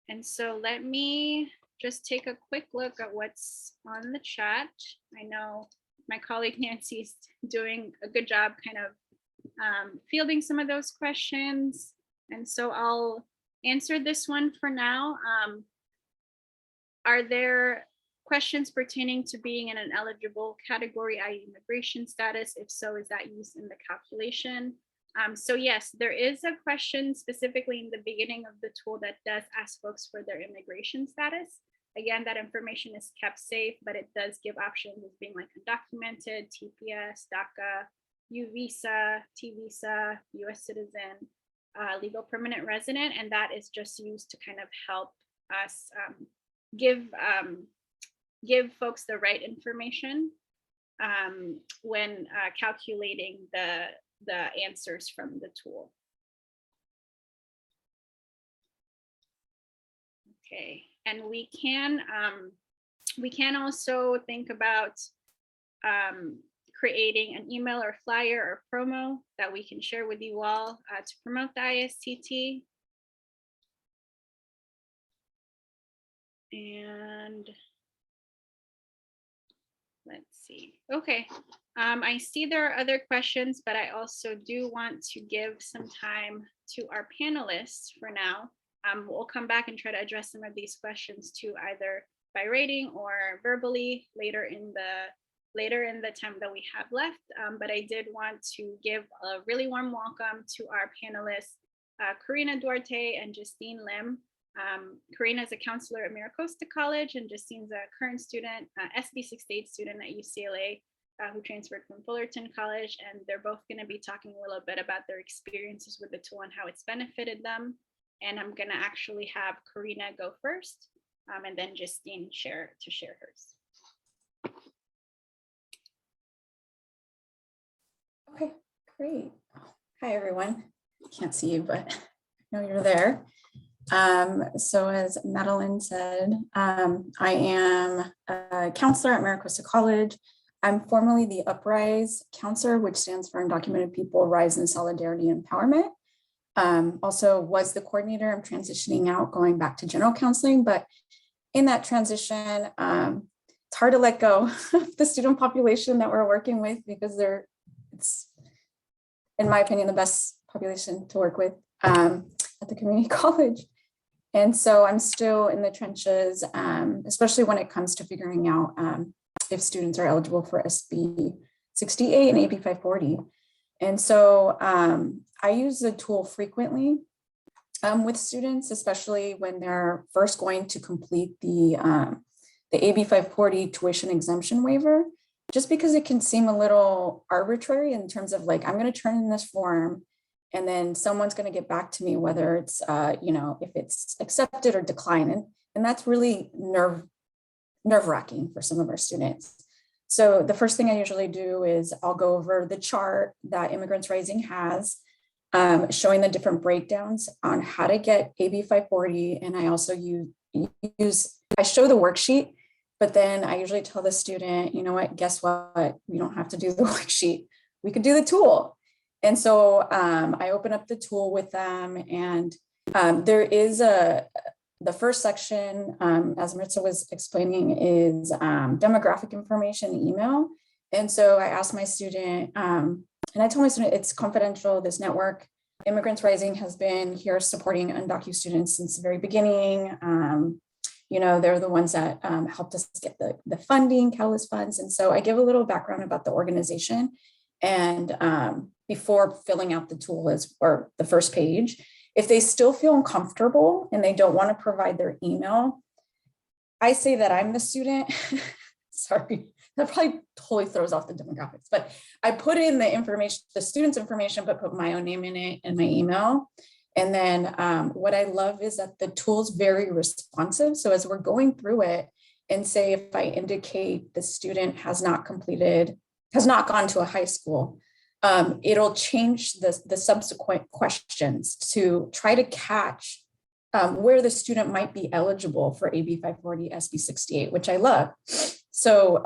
A: And so let me just take a quick look at what's on the chat. I know my colleague Nancy is doing a good job kind of fielding some of those questions. And so I'll answer this one for now. Are there questions pertaining to being in an eligible category, i.e. immigration status? If so, is that used in the calculation? So yes, there is a question specifically in the beginning of the tool that does ask folks for their immigration status. Again, that information is kept safe, but it does give options as being like undocumented, TPS, DACA, U visa, T visa, US citizen, legal permanent resident, and that is just used to kind of help us give folks the right information when calculating the answers from the tool. Okay, and we can also think about creating an email or flyer or promo that we can share with you all to promote the ISTT. And let's see. Okay, I see there are other questions, but I also do want to give some time to our panelists for now. We'll come back and try to address some of these questions too, either by writing or verbally later in the time that we have left. But I did want to give a really warm welcome to our panelists, Karina Duarte and Justine Lim. Karina is a counselor at Miracosta College, and Justine's a current student, SB68 student at UCLA, who transferred from Fullerton College. And they're both going to be talking a little bit about their experiences with the tool and how it's benefited them. And I'm going to actually have Karina go first, and then Justine share hers.
C: Okay, great. Hi, everyone. Can't see you, but I know you're there. So as Madeline said, I am a counselor at Miracosta College. I'm formerly the Uprise counselor, which stands for Undocumented People Rise in Solidarity and Empowerment. Also was the coordinator. I'm transitioning out, going back to general counseling, but in that transition, it's hard to let go of the student population that we're working with, because it's, in my opinion, the best population to work with at the community college. And so I'm still in the trenches, especially when it comes to figuring out if students are eligible for SB 68 and AB 540. And so I use the tool frequently with students, especially when they're first going to complete the AB 540 tuition exemption waiver, just because it can seem a little arbitrary in terms of like, I'm going to turn in this form and then someone's going to get back to me, whether it's, if it's accepted or declined. And that's really nerve-wracking for some of our students. So the first thing I usually do is I'll go over the chart that Immigrants Rising has, showing the different breakdowns on how to get AB 540. And I also I show the worksheet, but then I usually tell the student, you know what, guess what? We don't have to do the worksheet. We could do the tool. And so I open up the tool with them, and there is the first section, as Maritza was explaining, is demographic information email. And so I asked my student, and I told my student it's confidential, this network. Immigrants Rising has been here supporting undocumented students since the very beginning. They're the ones that helped us get the funding, Catalyst funds. And so I give a little background about the organization. And before filling out the tool or the first page, if they still feel uncomfortable and they don't want to provide their email, I say that I'm the student. Sorry, that probably totally throws off the demographics, but I put in the information, the student's information, but put my own name in it and my email. And then what I love is that the tool's very responsive. So as we're going through it, and say if I indicate the student has not gone to a high school, it'll change the subsequent questions to try to catch where the student might be eligible for AB 540, SB 68, which I love. So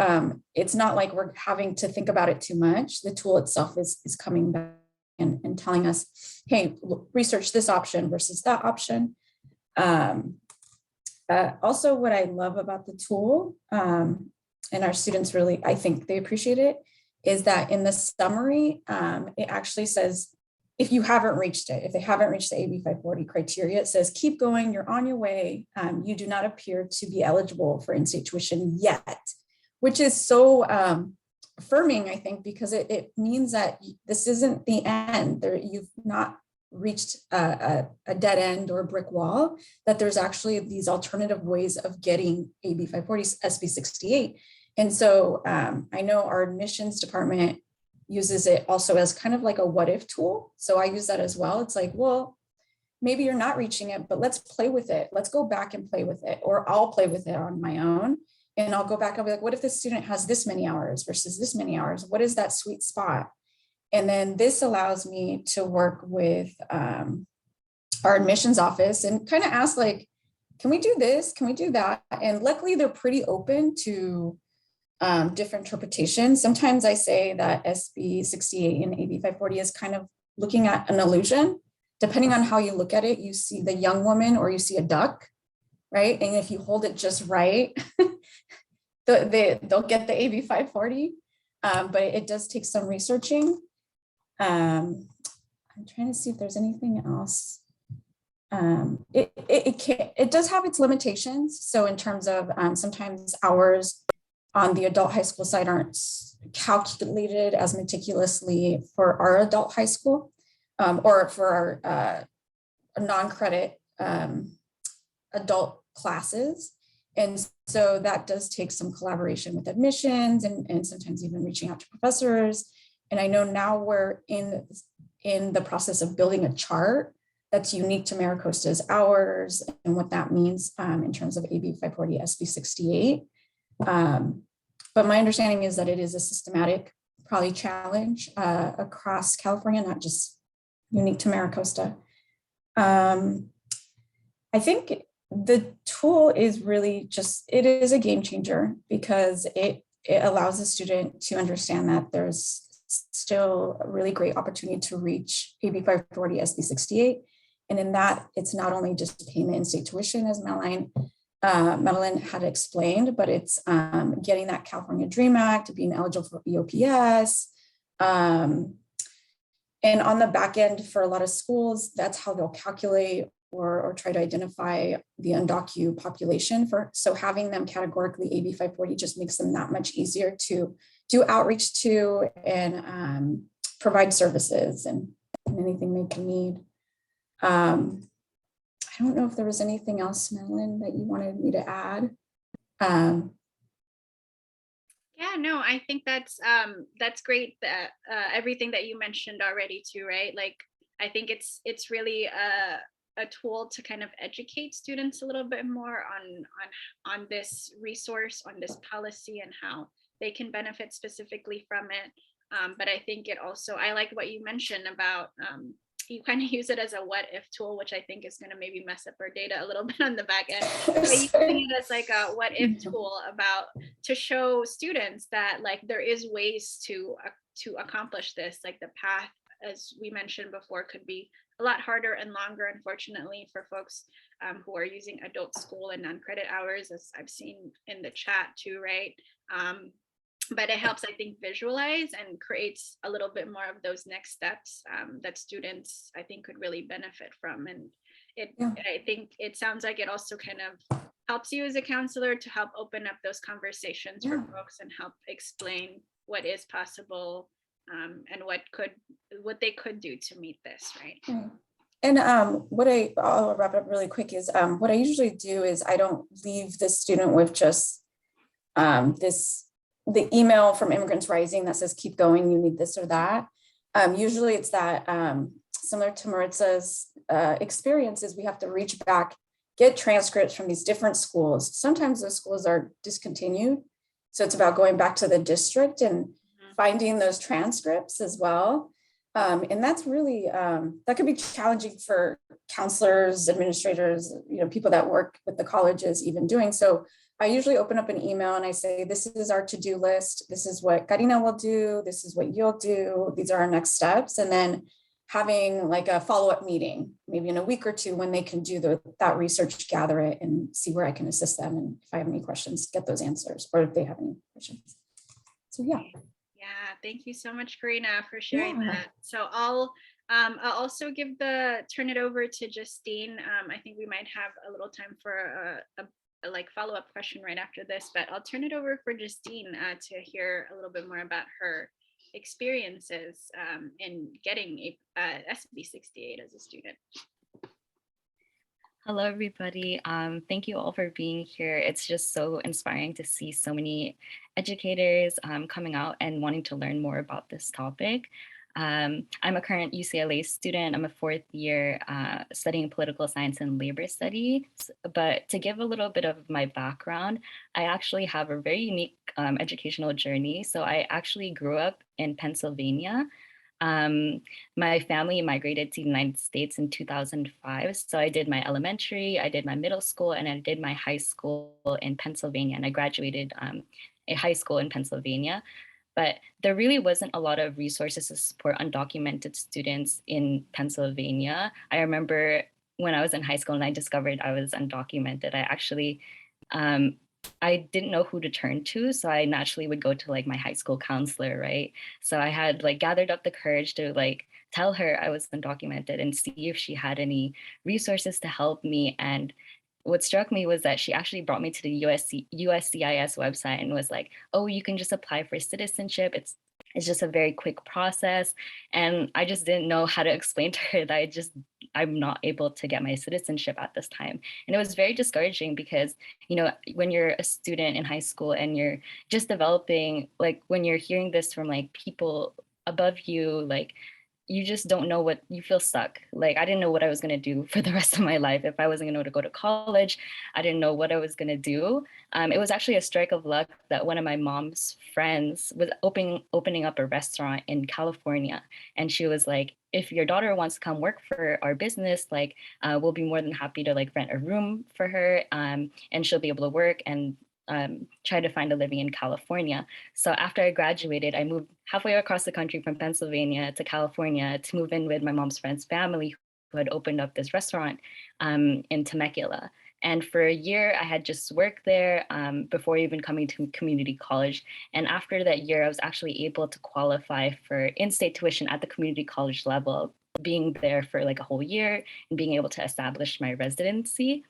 C: it's not like we're having to think about it too much. The tool itself is coming back and telling us, hey, research this option versus that option. Also, what I love about the tool, and our students really, I think they appreciate it, is that in the summary, it actually says, if you haven't reached it, if they haven't reached the AB 540 criteria, it says, keep going, you're on your way. You do not appear to be eligible for in-state tuition yet, which is so affirming, I think, because it means that this isn't the end. You've not reached a dead end or a brick wall, that there's actually these alternative ways of getting AB 540, SB 68. And so I know our admissions department uses it also as kind of like a what if tool. So I use that as well. It's like, well, maybe you're not reaching it, but let's play with it. Let's go back and play with it, or I'll play with it on my own. And I'll go back and be like, what if the student has this many hours versus this many hours? What is that sweet spot? And then this allows me to work with our admissions office and kind of ask, like, can we do this? Can we do that? And luckily they're pretty open to different interpretations. Sometimes I say that SB 68 and AB 540 is kind of looking at an illusion. Depending on how you look at it, you see the young woman or you see a duck, right? And if you hold it just right, they'll get the AB 540, but it does take some researching. I'm trying to see if there's anything else. It does have its limitations. So in terms of sometimes hours on the adult high school side aren't calculated as meticulously for our adult high school or for our non-credit adult classes. And so that does take some collaboration with admissions and sometimes even reaching out to professors. And I know now we're in the process of building a chart that's unique to MiraCosta's hours and what that means in terms of AB 540, SB 68. But my understanding is that it is a systematic, probably challenge across California, not just unique to MiraCosta. I think the tool is really just, it is a game changer because it allows the student to understand that there's still a really great opportunity to reach AB 540, SB 68. And in that, it's not only just paying the in-state tuition, as Madeline had explained, but it's getting that California Dream Act, being eligible for EOPS. And on the back end for a lot of schools, that's how they'll calculate or try to identify the undocumented population so having them categorically AB 540 just makes them that much easier to do outreach to and provide services and anything they can need. I don't know if there was anything else, Madeline, that you wanted me to add.
A: Yeah, no, I think that's great that everything that you mentioned already too, right? Like, I think it's really a tool to kind of educate students a little bit more on this resource, on this policy, and how they can benefit specifically from it. But I think it also, I like what you mentioned about you kind of use it as a what if tool, which I think is going to maybe mess up our data a little bit on the back end. But using it as like a what if tool to show students that like there is ways to accomplish this. Like the path, as we mentioned before, could be a lot harder and longer, unfortunately, for folks who are using adult school and non-credit hours, as I've seen in the chat too, right? But it helps, I think, visualize and creates a little bit more of those next steps that students, I think, could really benefit from. And I think it sounds like it also kind of helps you as a counselor to help open up those conversations for folks and help explain what is possible and what they could do to meet this, right?
C: And I'll wrap up really quick is what I usually do is I don't leave the student with just the email from Immigrants Rising that says, keep going, you need this or that. Usually it's that similar to Maritza's experiences, we have to reach back, get transcripts from these different schools. Sometimes those schools are discontinued. So it's about going back to the district and finding those transcripts as well. And that's really, that could be challenging for counselors, administrators, people that work with the colleges even doing. So I usually open up an email and I say, this is our to-do list. This is what Karina will do. This is what you'll do. These are our next steps. And then having like a follow-up meeting, maybe in a week or two when they can do that research, gather it and see where I can assist them. And if I have any questions, get those answers, or if they have any questions. So yeah.
A: Yeah, thank you so much, Karina, for sharing that. So I'll also turn it over to Justine. I think we might have a little time for like follow-up question right after this, but I'll turn it over for Justine to hear a little bit more about her experiences in getting a SB 68 as a student.
D: Hello, everybody. Thank you all for being here. It's just so inspiring to see so many educators coming out and wanting to learn more about this topic. I'm a current UCLA student. I'm a fourth year studying political science and labor studies. But to give a little bit of my background, I actually have a very unique educational journey. So I actually grew up in Pennsylvania. My family migrated to the United States in 2005. So I did my elementary, I did my middle school, and I did my high school in Pennsylvania. And I graduated a high school in Pennsylvania. But there really wasn't a lot of resources to support undocumented students in Pennsylvania. I remember when I was in high school and I discovered I was undocumented, I didn't know who to turn to. So I naturally would go to like my high school counselor, right? So I had like gathered up the courage to like tell her I was undocumented and see if she had any resources to help me. And what struck me was that she actually brought me to the USCIS website and was like, oh, you can just apply for citizenship. It's just a very quick process. And I just didn't know how to explain to her that I'm not able to get my citizenship at this time. And it was very discouraging because, you know, when you're a student in high school and you're just developing, like when you're hearing this from like people above you, like you just don't know what you feel stuck. Like I didn't know what I was going to do for the rest of my life. If I wasn't going to go to college, I didn't know what I was going to do. It was actually a strike of luck that one of my mom's friends was opening up a restaurant in California. And she was like, if your daughter wants to come work for our business, like we'll be more than happy to like rent a room for her and she'll be able to work and try to find a living in California. So after I graduated, I moved halfway across the country from Pennsylvania to California to move in with my mom's friend's family who had opened up this restaurant in Temecula. And for a year, I had just worked there before even coming to community college. And after that year, I was actually able to qualify for in-state tuition at the community college level, being there for like a whole year and being able to establish my residency.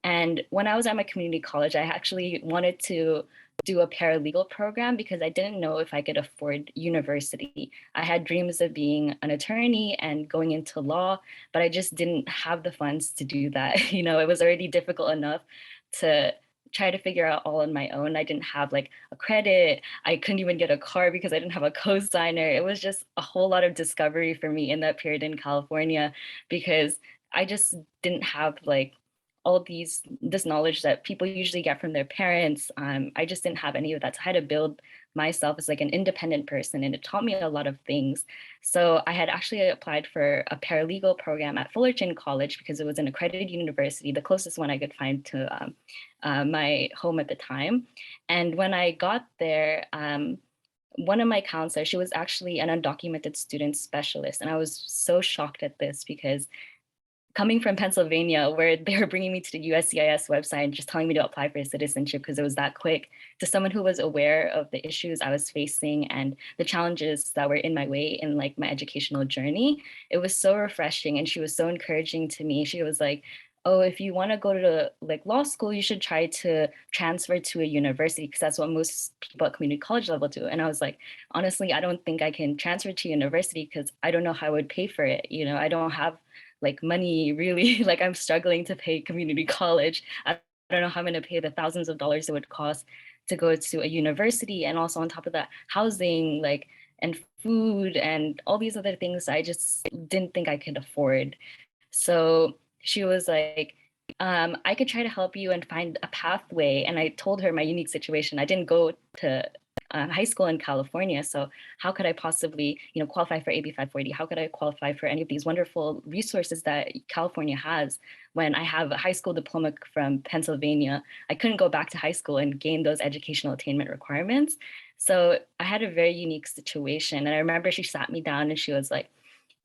D: And when I was at my community college, I actually wanted to do a paralegal program because I didn't know if I could afford university. I had dreams of being an attorney and going into law, but I just didn't have the funds to do that. You know, it was already difficult enough to try to figure out all on my own. I didn't have like a credit. I couldn't even get a car because I didn't have a co-signer. It was just a whole lot of discovery for me in that period in California because I just didn't have like all this knowledge that people usually get from their parents. I just didn't have any of that. So I had to build myself as like an independent person, and it taught me a lot of things. So I had actually applied for a paralegal program at Fullerton College because it was an accredited university, the closest one I could find to my home at the time. And when I got there, one of my counselors, she was actually an undocumented student specialist. And I was so shocked at this because coming from Pennsylvania, where they were bringing me to the USCIS website and just telling me to apply for citizenship because it was that quick, to someone who was aware of the issues I was facing and the challenges that were in my way in like my educational journey, it was so refreshing. And she was so encouraging to me. She was like, oh, if you want to go to like law school, you should try to transfer to a university because that's what most people at community college level do. And I was like, honestly, I don't think I can transfer to university because I don't know how I would pay for it. You know, I don't have like money really, like I'm struggling to pay community college. I don't know how I'm going to pay the thousands of dollars it would cost to go to a university. And also on top of that, housing, like, and food and all these other things I just didn't think I could afford. So she was like, I could try to help you and find a pathway. And I told her my unique situation. I didn't go to high school in California. So how could I possibly, you know, qualify for AB 540? How could I qualify for any of these wonderful resources that California has when I have a high school diploma from Pennsylvania? I couldn't go back to high school and gain those educational attainment requirements. So I had a very unique situation. And I remember she sat me down and she was like,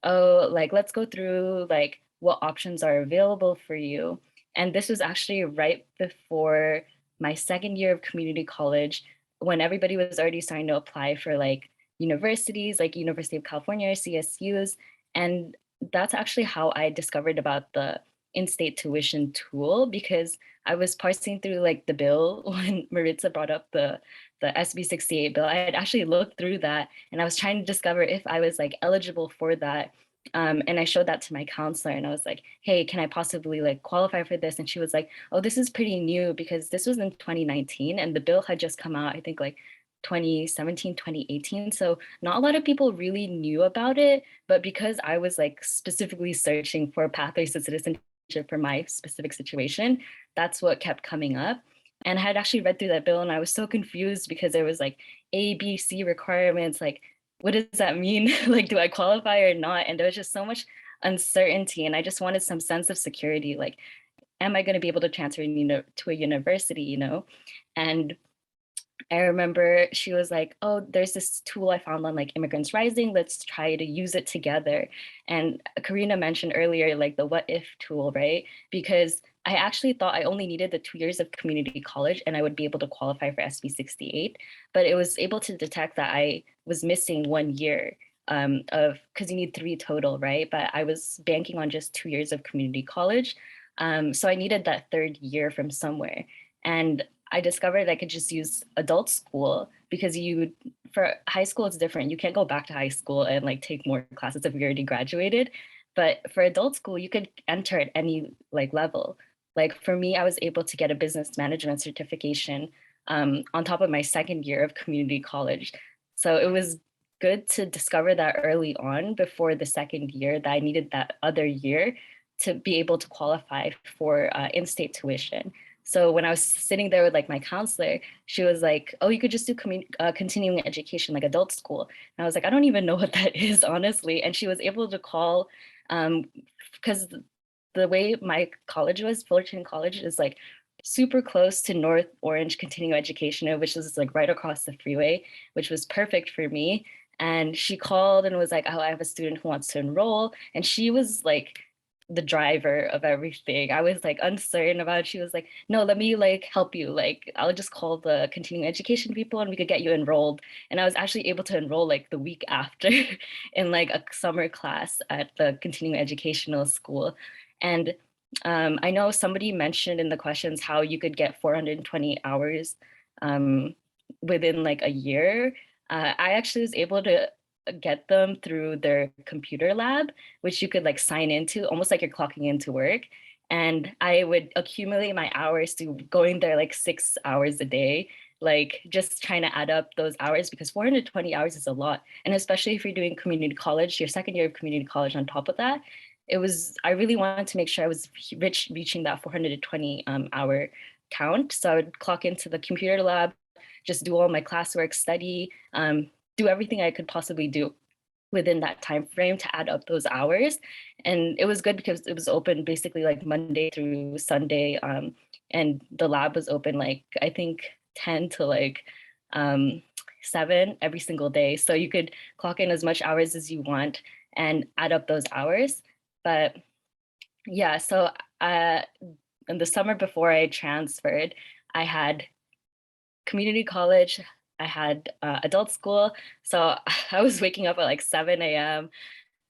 D: oh, like, let's go through like what options are available for you. And this was actually right before my second year of community college, when everybody was already starting to apply for like universities, like University of California, CSUs. And that's actually how I discovered about the in-state tuition tool, because I was parsing through like the bill when Maritza brought up the SB 68 bill. I had actually looked through that and I was trying to discover if I was like eligible for that. And I showed that to my counselor and I was like, hey, can I possibly like qualify for this? And she was like, oh, this is pretty new because this was in 2019 and the bill had just come out, I think like 2017, 2018. So not a lot of people really knew about it, but because I was like specifically searching for pathways to citizenship for my specific situation, that's what kept coming up. And I had actually read through that bill and I was so confused because there was like A, B, C requirements, like, what does that mean? Like, do I qualify or not? And there was just so much uncertainty and I just wanted some sense of security. Like, am I going to be able to transfer to a university, you know? And I remember she was like, oh, there's this tool I found on like Immigrants Rising. Let's try to use it together. And Karina mentioned earlier, like the what if tool, right? Because I actually thought I only needed the 2 years of community college and I would be able to qualify for SB 68, but it was able to detect that I was missing 1 year because you need 3 total, right? But I was banking on just 2 years of community college. So I needed that 3rd year from somewhere. And I discovered I could just use adult school because for high school, it's different. You can't go back to high school and like take more classes if you already graduated. But for adult school, you could enter at any like level. Like for me, I was able to get a business management certification on top of my 2nd year of community college. So it was good to discover that early on before the 2nd year that I needed that other year to be able to qualify for in-state tuition. So when I was sitting there with like my counselor, she was like, oh, you could just do continuing education, like adult school. And I was like, I don't even know what that is, honestly. And she was able to call, because the way my college was, Fullerton College is like super close to North Orange Continuing Education, which is like right across the freeway, which was perfect for me. And she called and was like, oh, I have a student who wants to enroll. And she was like, the driver of everything. I was like uncertain about it. She was like, no, let me like help you. Like, I'll just call the continuing education people and we could get you enrolled. And I was actually able to enroll like the week after in like a summer class at the continuing educational school. And I know somebody mentioned in the questions how you could get 420 hours within like a year. I actually was able to get them through their computer lab, which you could like sign into almost like you're clocking into work. And I would accumulate my hours to going there like 6 hours a day, like just trying to add up those hours because 420 hours is a lot. And especially if you're doing community college, your 2nd year of community college on top of that, I really wanted to make sure I was reaching that 420 hour count. So I would clock into the computer lab, just do all my classwork, study, do everything I could possibly do within that time frame to add up those hours. And it was good because it was open basically like Monday through Sunday. And the lab was open like, I think 10 to like 7 every single day. So you could clock in as much hours as you want and add up those hours. But yeah, so in the summer before I transferred, I had community college, I had adult school. So I was waking up at like 7 a.m.,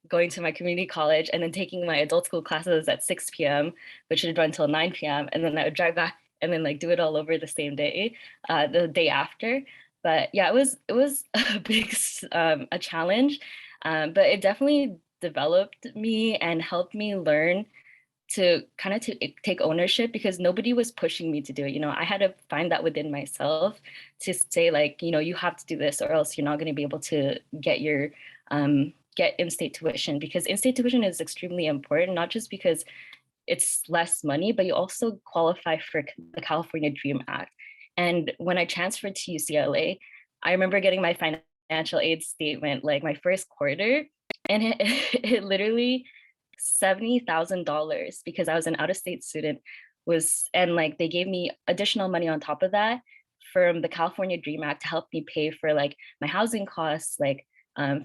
D: going to my community college and then taking my adult school classes at 6 p.m., which would run till 9 p.m. And then I would drive back and then like do it all over the same day, the day after. But yeah, it was a big a challenge, but it definitely developed me and helped me learn to kind of take ownership because nobody was pushing me to do it. You know, I had to find that within myself to say like, you know, you have to do this or else you're not going to be able to get your get in-state tuition, because in-state tuition is extremely important, not just because it's less money, but you also qualify for the California Dream Act. And when I transferred to UCLA, I remember getting my financial aid statement like my first quarter, and it literally $70,000 because I was an out-of-state student and like they gave me additional money on top of that from the California Dream Act to help me pay for like my housing costs, like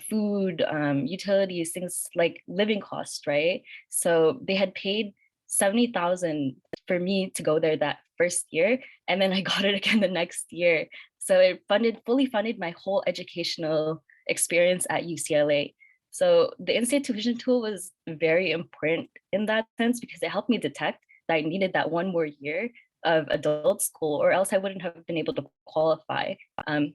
D: food, utilities, things like living costs, right? So they had paid $70,000 for me to go there that first year, and then I got it again the next year. So it fully funded my whole educational experience at UCLA. So the in-state tuition tool was very important in that sense because it helped me detect that I needed that 1 more year of adult school, or else I wouldn't have been able to qualify. And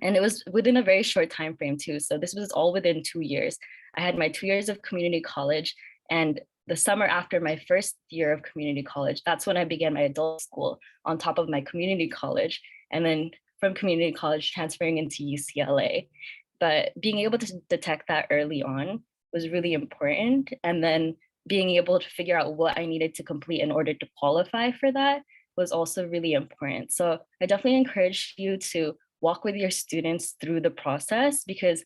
D: it was within a very short time frame too. So this was all within 2 years. I had my 2 years of community college, and the summer after my first year of community college, that's when I began my adult school on top of my community college. And then from community college, transferring into UCLA. But being able to detect that early on was really important. And then being able to figure out what I needed to complete in order to qualify for that was also really important. So I definitely encourage you to walk with your students through the process, because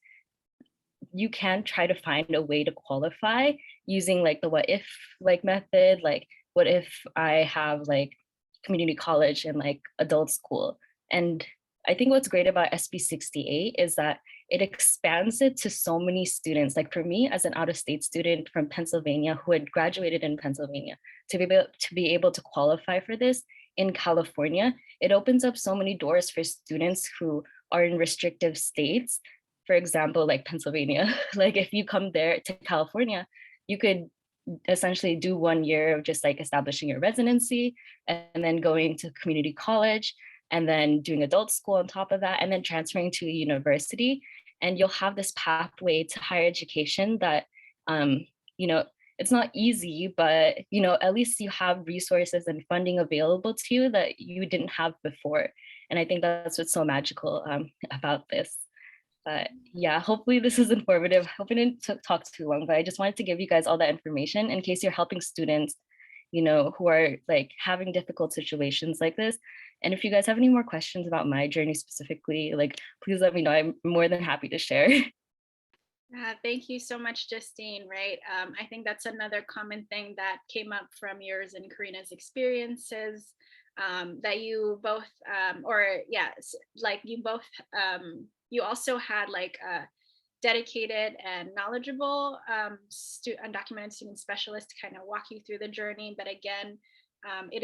D: you can try to find a way to qualify using like the what if like method, like what if I have like community college and like adult school. And I think what's great about SB 68 is that it expands it to so many students. Like for me as an out-of-state student from Pennsylvania who had graduated in Pennsylvania, to be able to qualify for this in California, it opens up so many doors for students who are in restrictive states. For example, like Pennsylvania, like if you come there to California, you could essentially do 1 year of just like establishing your residency and then going to community college and then doing adult school on top of that, and then transferring to a university. And you'll have this pathway to higher education that, you know, it's not easy, but, you know, at least you have resources and funding available to you that you didn't have before. And I think that's what's so magical about this. But yeah, hopefully this is informative. I hope I didn't talk too long, but I just wanted to give you guys all that information in case you're helping students, you know, who are like having difficult situations like this. And if you guys have any more questions about my journey specifically, like, please let me know. I'm more than happy to share.
A: Thank you so much, Justine. Right. I think that's another common thing that came up from yours and Karina's experiences, that you both, like you both, you also had like a dedicated and knowledgeable undocumented student specialist to kind of walk you through the journey. But again, it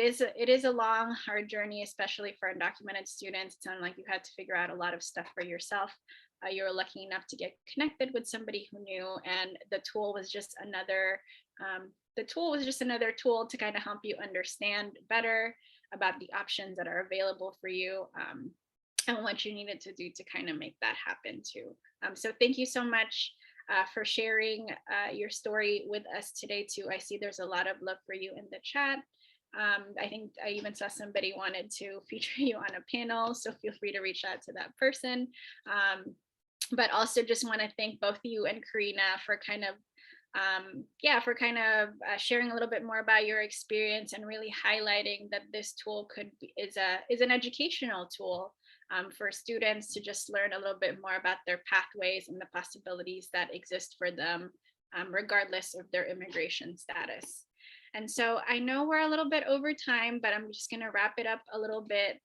A: is a long, hard journey, especially for undocumented students. It sounded like you had to figure out a lot of stuff for yourself. You were lucky enough to get connected with somebody who knew, and the tool was just another tool to kind of help you understand better about the options that are available for you, and what you needed to do to kind of make that happen too. So thank you so much for sharing your story with us today too. I see there's a lot of love for you in the chat. I think I even saw somebody wanted to feature you on a panel, so feel free to reach out to that person. But also just want to thank both you and Karina for kind of sharing a little bit more about your experience and really highlighting that this tool is an educational tool for students to just learn a little bit more about their pathways and the possibilities that exist for them, regardless of their immigration status. And so I know we're a little bit over time, but I'm just going to wrap it up a little bit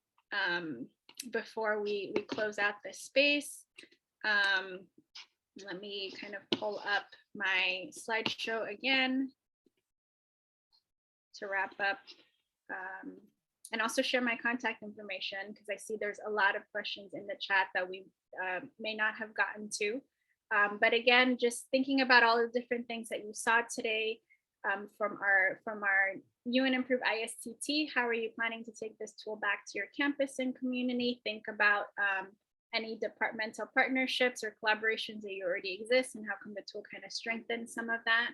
A: before we close out this space. Let me kind of pull up my slideshow again to wrap up, and also share my contact information, because I see there's a lot of questions in the chat that we may not have gotten to. But again, just thinking about all the different things that you saw today from our New and Improved ISTT, how are you planning to take this tool back to your campus and community? Think about any departmental partnerships or collaborations that you already exist, and how can the tool kind of strengthen some of that.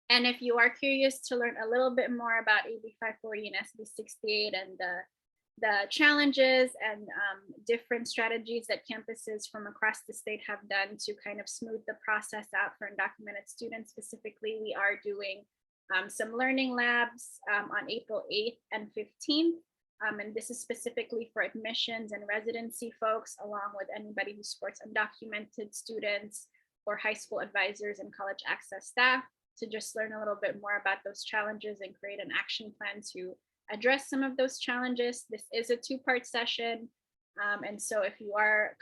A: And if you are curious to learn a little bit more about AB 540 and SB 68 and the challenges and different strategies that campuses from across the state have done to kind of smooth the process out for undocumented students specifically, we are doing some learning labs on April 8th and 15th. And this is specifically for admissions and residency folks, along with anybody who supports undocumented students or high school advisors and college access staff, to just learn a little bit more about those challenges and create an action plan to address some of those challenges. This is a 2-part session. And so if you are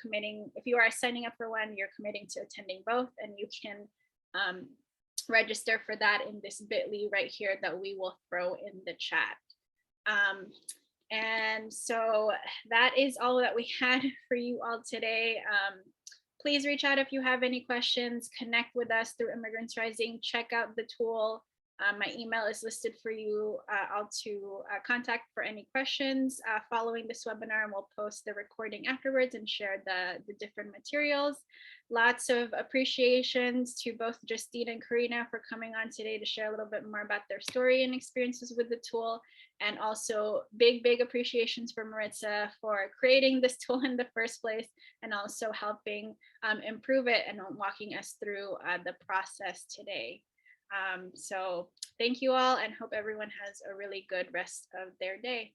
A: signing up for one, you're committing to attending both, and you can register for that in this bit.ly right here that we will throw in the chat. And so that is all that we had for you all today. Please reach out if you have any questions, connect with us through Immigrants Rising, check out the tool, My email is listed for you all to contact for any questions following this webinar, and we'll post the recording afterwards and share the different materials. Lots of appreciations to both Justine and Karina for coming on today to share a little bit more about their story and experiences with the tool. And also big appreciations for Maritza for creating this tool in the first place, and also helping improve it and walking us through the process today. So thank you all, and hope everyone has a really good rest of their day.